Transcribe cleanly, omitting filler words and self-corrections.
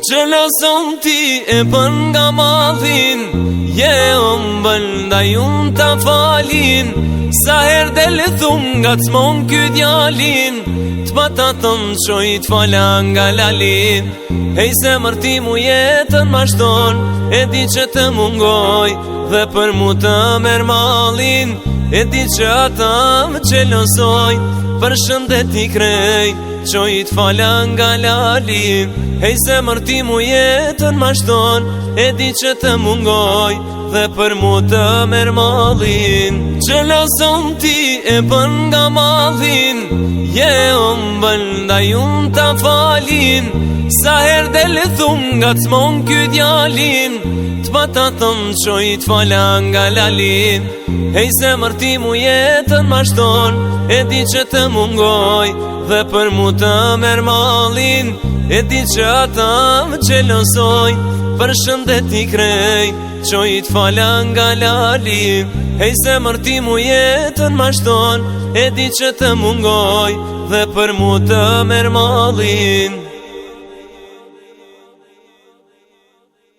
Që lason ti e pën nga malin, je ëmbël nda jun ta falin. Sa her del thum nga t'mon ky djalin, t'bata tëm qoj t'fala nga lalin. Hej zemër ti mu jetën mashton, e di që të mungoj dhe për mu të mer malin. E di që ata më qelosoj, për shëndet i krej, qoj t'fala nga lalin. Hej zemër ti mu jetën mashton, e di që të mungoj dhe për mu të mer malin. Që lason ti e pën nga malin, je ëmbël nda jun ta falin. Sa her del thum nga t'mon ky djalin, t'bata tëm qoj t'fala nga lalin. Hej zemër ti mu jetën mashton, e di që të mungoj dhe për mu të mer malin. E di që ata më qelosoj, për shëndet i krej, qoj t'fala nga lalin. Hej zemër ti mu jetën mashton, e di që të mungoj dhe për mu të mer malin.